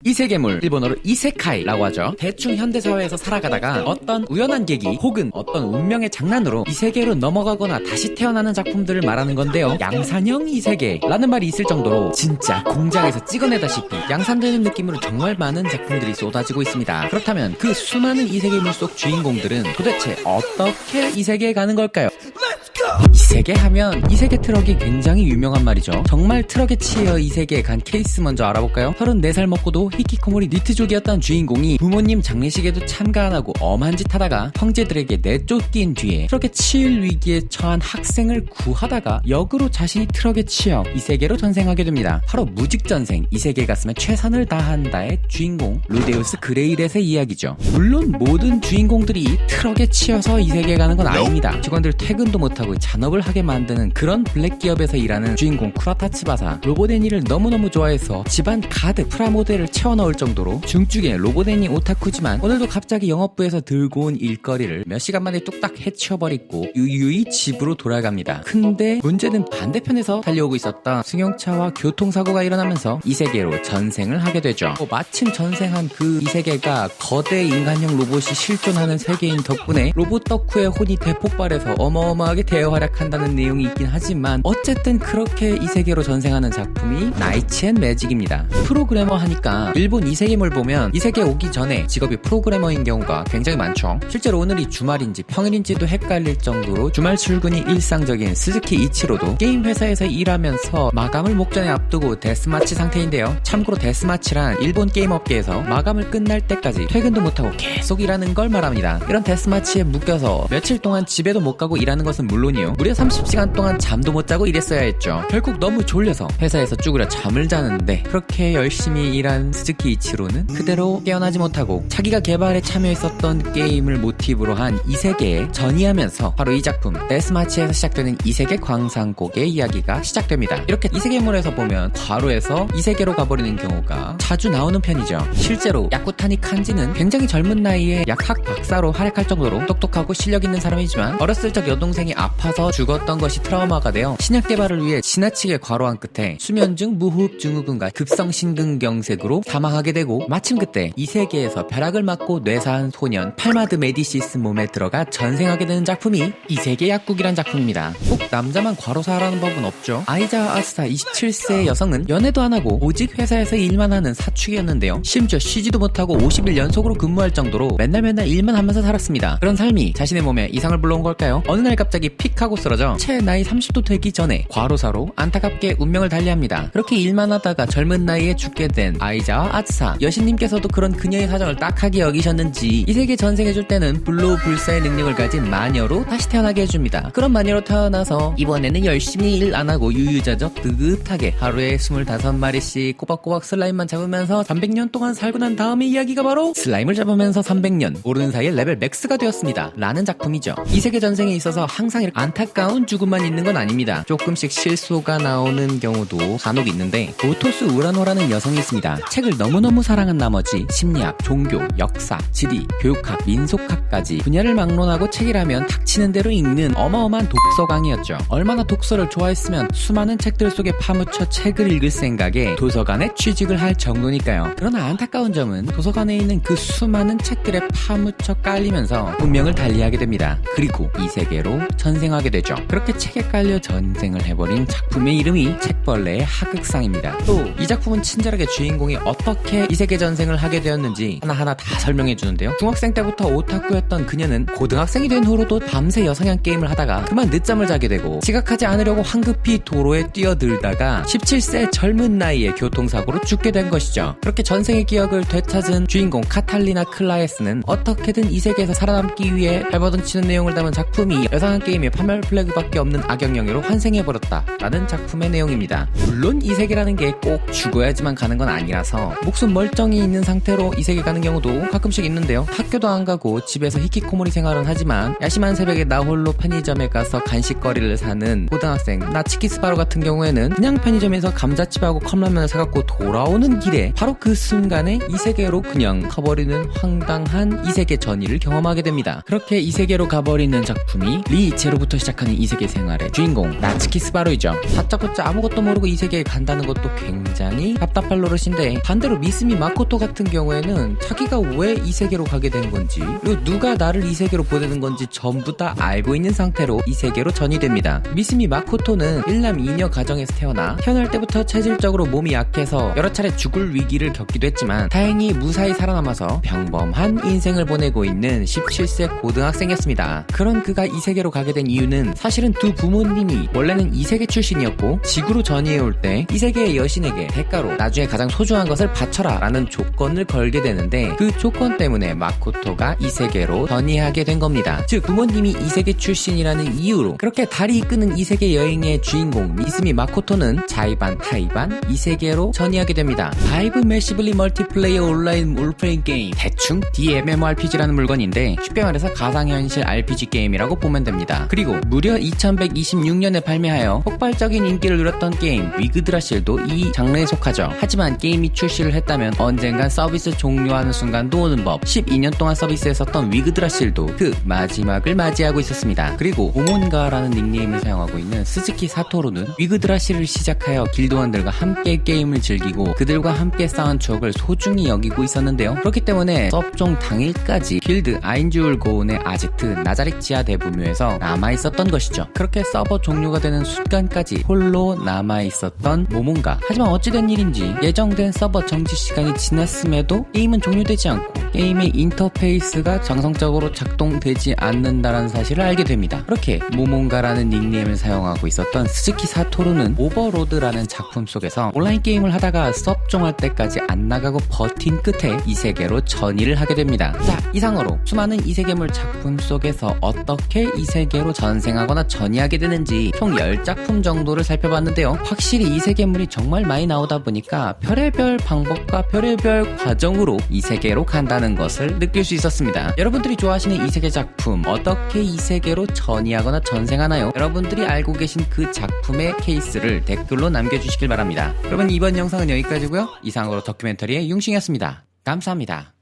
이세계물, 일본어로 이세카이라고 하죠. 대충 현대사회에서 살아가다가 어떤 우연한 계기 혹은 어떤 운명의 장난으로 이세계로 넘어가거나 다시 태어나는 작품들을 말하는 건데요. 양산형 이세계라는 말이 있을 정도로 진짜 공장에서 찍어내다시피 양산되는 느낌으로 정말 많은 작품들이 쏟아지고 있습니다. 그렇다면 그 수많은 이세계물 속 주인공들은 도대체 어떻게 이세계에 가는 걸까요? 이세계 하면 이세계 트럭이 굉장히 유명한 말이죠. 정말 트럭에 치여 이세계에 간 케이스 먼저 알아볼까요? 34살 먹고도 히키코모리 니트족이었던 주인공이 부모님 장례식에도 참가 안 하고 엄한 짓 하다가 형제들에게 내쫓긴 뒤에 트럭에 치일 위기에 처한 학생을 구하다가 역으로 자신이 트럭에 치여 이세계로 전생하게 됩니다. 바로 무직전생, 이세계에 갔으면 최선을 다한다의 주인공 루데우스 그레이렛의 이야기죠. 물론 모든 주인공들이 트럭에 치여서 이세계에 가는 건 아닙니다. 직원들 퇴근도 못하고 잔업을 하게 만드는 그런 블랙 기업에서 일하는 주인공 쿠라타 츠바사, 로보데니를 너무너무 좋아해서 집안 가득 프라모델을 채워넣을 정도로 중증의 로보데니 오타쿠지만 오늘도 갑자기 영업부에서 들고 온 일거리를 몇 시간 만에 뚝딱 해치워버리고 유유히 집으로 돌아갑니다. 근데 문제는 반대편에서 달려오고 있었던 승용차와 교통사고가 일어나면서 이세계로 전생을 하게 되죠. 마침 전생한 그 이세계가 거대 인간형 로봇이 실존하는 세계인 덕분에 로봇 덕후의 혼이 대폭발해서 어마어마하게 대활약한다는 내용이 있긴 하지만 어쨌든 그렇게 이세계로 전생하는 작품이 나이치 앤 매직입니다. 프로그래머 하니까 일본 이세계물 보면 이세계 오기 전에 직업이 프로그래머인 경우가 굉장히 많죠. 실제로 오늘이 주말인지 평일인지도 헷갈릴 정도로 주말 출근이 일상적인 스즈키 이치로도 게임 회사에서 일하면서 마감을 목전에 앞두고 데스마치 상태인데요. 참고로 데스마치란 일본 게임 업계에서 마감을 끝날 때까지 퇴근도 못하고 계속 일하는 걸 말합니다. 이런 데스마치에 묶여서 며칠 동안 집에도 못 가고 일하는 것은 물론이요, 무려 30시간 동안 잠도 못 자고 일했어야 했죠. 결국 너무 졸려서 회사에서 쭈그려 잠을 자는데 그렇게 열심히 일한 스즈키 이치로는 그대로 깨어나지 못하고 자기가 개발에 참여했었던 게임을 모티브로 한 이세계에 전이하면서 바로 이 작품 데스마치에서 시작되는 이세계 광산곡의 이야기가 시작됩니다. 이렇게 이세계물에서 보면 과로에서 이세계로 가버리는 경우가 자주 나오는 편이죠. 실제로 야쿠타니 칸지는 굉장히 젊은 나이에 약학 박사로 활약할 정도로 똑똑하고 실력 있는 사람이지만 어렸을 적 여동생이 아파서 죽었던 것이 트라우마가 되어 신약 개발을 위해 지나치게 과로한 끝에 수면증, 무호흡 증후군과 급성 심근경색으로 사망하게 되고 마침 그때 이 세계에서 벼락을 맞고 뇌사한 소년 팔마드 메디시스 몸에 들어가 전생하게 되는 작품이 이세계 약국이란 작품입니다. 꼭 남자만 과로사라는 법은 없죠. 아이자 아스타 27세의 여성은 연애도 안 하고 오직 회사에서 일만 하는 사축이었는데요. 심지어 쉬지도 못하고 50일 연속으로 근무할 정도로 맨날 일만 하면서 살았습니다. 그런 삶이 자신의 몸에 이상을 불러온 걸까요? 어느 날 갑자기 픽 하고 쓰러져 채 나이 30도 되기 전에 과로사로 안타깝게 운명을 달리합니다. 그렇게 일만 하다가 젊은 나이에 죽게 된 아이자와 아츠사, 여신님께서도 그런 그녀의 사정을 딱하게 여기셨는지 이 세계 전생해줄 때는 불로불사의 능력을 가진 마녀로 다시 태어나게 해줍니다. 그런 마녀로 태어나서 이번에는 열심히 일 안하고 유유자적 느긋하게 하루에 25마리씩 꼬박꼬박 슬라임만 잡으면서 300년 동안 살고 난 다음의 이야기가 바로 슬라임을 잡으면서 300년 모르는 사이에 레벨 맥스가 되었습니다 라는 작품이죠. 이 세계 전생에 있어서 항상 이렇게 안타까운 죽음만 있는 건 아닙니다. 조금씩 실수가 나오는 경우도 간혹 있는데 오토스 우라노라는 여성이 있습니다. 책을 너무너무 사랑한 나머지 심리학, 종교, 역사, 지리, 교육학, 민속학까지 분야를 막론하고 책이라면 닥치는 대로 읽는 어마어마한 독서광이었죠. 얼마나 독서를 좋아했으면 수많은 책들 속에 파묻혀 책을 읽을 생각에 도서관에 취직을 할 정도니까요. 그러나 안타까운 점은 도서관에 있는 그 수많은 책들에 파묻혀 깔리면서 운명을 달리하게 됩니다. 그리고 이 세계로 전생하게 되죠. 그렇게 책에 깔려 전생을 해버린 작품의 이름이 책벌레의 하극상입니다. 또 이 작품은 친절하게 주인공이 어떻게 이 세계 전생을 하게 되었는지 하나하나 다 설명해주는데요. 중학생 때부터 오타쿠였던 그녀는 고등학생이 된 후로도 밤새 여성향 게임을 하다가 그만 늦잠을 자게 되고 지각하지 않으려고 황급히 도로에 뛰어들다가 17세 젊은 나이에 교통사고로 죽게 된 것이죠. 그렇게 전생의 기억을 되찾은 주인공 카탈리나 클라에스는 어떻게든 이 세계에서 살아남기 위해 발버둥치는 내용을 담은 작품이 여성향 게임의 판매 플래그밖에 없는 악영영으로 환생해버렸다 라는 작품의 내용입니다. 물론 이 세계라는 게 꼭 죽어야지만 가는 건 아니라서 목숨 멀쩡히 있는 상태로 이 세계 가는 경우도 가끔씩 있는데요. 학교도 안 가고 집에서 히키코모리 생활은 하지만 야심한 새벽에 나 홀로 편의점에 가서 간식거리를 사는 고등학생 나치키스바루 같은 경우에는 그냥 편의점에서 감자칩하고 컵라면을 사갖고 돌아오는 길에 바로 그 순간에 이 세계로 그냥 가버리는 황당한 이 세계 전이를 경험하게 됩니다. 그렇게 이 세계로 가버리는 작품이 리 이체로부터 어려서부터 시작하는 이세계 생활의 주인공 나츠키 스바루이죠. 다짜고짜 아무것도 모르고 이세계에 간다는 것도 굉장히 답답할 노릇인데, 반대로 미스미 마코토 같은 경우에는 자기가 왜 이세계로 가게 된 건지, 그리고 누가 나를 이세계로 보내는 건지 전부 다 알고 있는 상태로 이세계로 전이 됩니다. 미스미 마코토는 일남 2녀 가정에서 태어날 때부터 체질적으로 몸이 약해서 여러 차례 죽을 위기를 겪기도 했지만 다행히 무사히 살아남아서 평범한 인생을 보내고 있는 17세 고등학생이었습니다. 그런 그가 이세계로 가게 된 이유는 사실은 두 부모님이 원래는 이세계 출신이었고 지구로 전이해올 때 이세계의 여신에게 대가로 나중에 가장 소중한 것을 바쳐라 라는 조건을 걸게 되는데, 그 조건 때문에 마코토가 이세계로 전이하게 된 겁니다. 즉 부모님이 이세계 출신이라는 이유로 그렇게 달이 이끄는 이세계 여행의 주인공 미스미 마코토는 자의반 타의반 이세계로 전이하게 됩니다. 5 매시블리 멀티플레이어 온라인 롤플레잉 게임, 대충 DMMORPG라는 물건인데 쉽게 말해서 가상현실 RPG 게임이라고 보면 됩니다. 그리고 무려 2126년에 발매하여 폭발적인 인기를 누렸던 게임 위그드라실도 이 장르에 속하죠. 하지만 게임이 출시를 했다면 언젠간 서비스 종료하는 순간도 오는 법. 12년 동안 서비스했었던 위그드라실도 그 마지막을 맞이하고 있었습니다. 그리고 모몬가라는 닉네임을 사용하고 있는 스즈키 사토루는 위그드라실을 시작하여 길드원들과 함께 게임을 즐기고 그들과 함께 쌓은 추억을 소중히 여기고 있었는데요. 그렇기 때문에 서브종 당일까지 길드 아인주울 고운의 아지트 나자릭 지하 대부묘에서 남아있었던 것이죠. 그렇게 서버 종료가 되는 순간까지 홀로 남아있었던 모몬가. 하지만 어찌된 일인지 예정된 서버 정지 시간이 지났음에도 게임은 종료되지 않고 게임의 인터페이스가 정상적으로 작동되지 않는다는 사실을 알게 됩니다. 그렇게 모몬가라는 닉네임을 사용하고 있었던 스즈키 사토루는 오버로드라는 작품 속에서 온라인 게임을 하다가 서브종할 때까지 안 나가고 버틴 끝에 이세계로 전이를 하게 됩니다. 자, 이상으로 수많은 이세계물 작품 속에서 어떻게 이세계로 전생하거나 전이하게 되는지 총 10작품 정도를 살펴봤는데요. 확실히 이세계물이 정말 많이 나오다 보니까 별의별 방법과 별의별 과정으로 이세계로 간다는 것을 느낄 수 있었습니다. 여러분들이 좋아하시는 이세계 작품, 어떻게 이세계로 전이하거나 전생하나요? 여러분들이 알고 계신 그 작품의 케이스를 댓글로 남겨주시길 바랍니다. 여러분, 이번 영상은 여기까지고요. 이상으로 다큐멘터리의 융싱이었습니다. 감사합니다.